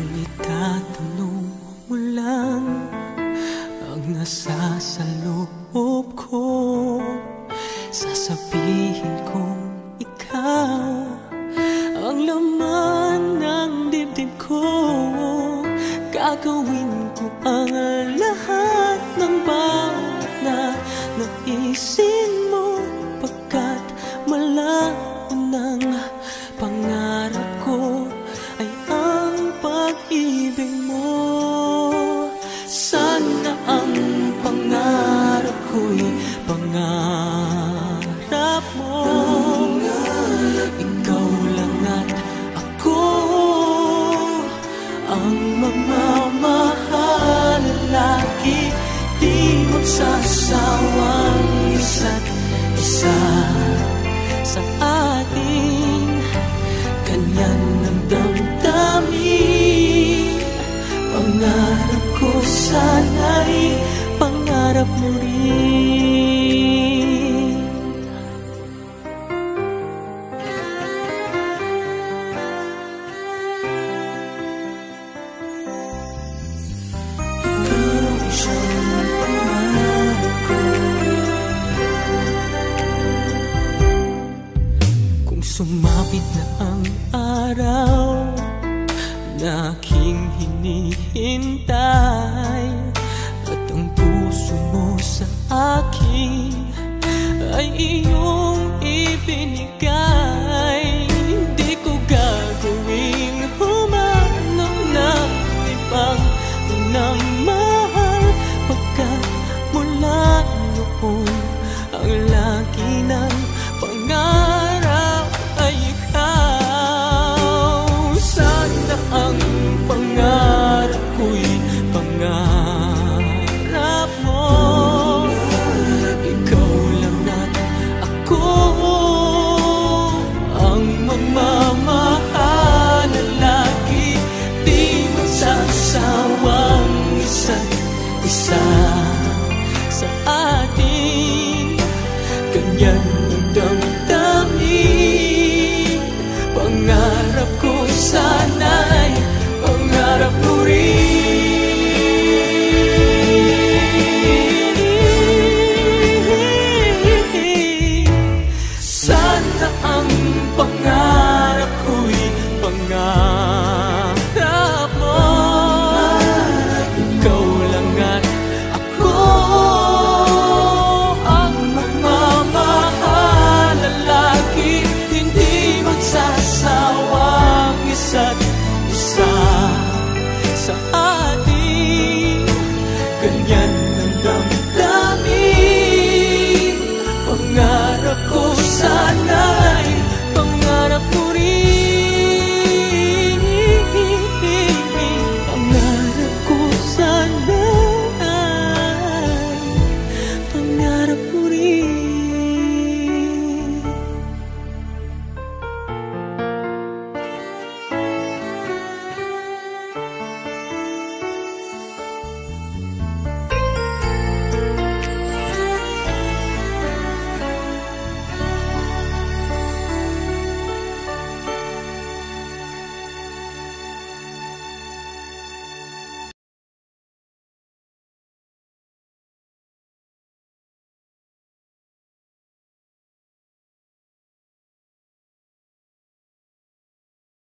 Kung itatanong mo lang ang nasa sa loob ko, sasabihin kong ikaw ang laman ng dibdib ko. Gagawin ko ang lahat ng bawat na naisin mo, pagkat malayo ng pangarap ko ay ang pag-ibig mo. Sana ang pangarap ko'y pangarap mo. Ikaw lang at ako ang magmamahal lagi, di magsasawang isa't isa sa ating ganyan ng damdamin. Pangarap ko sana'y pangarap mo rin. Ikaw siyang pangarap ko. Kung sumapit na ang araw na aking hinihintay,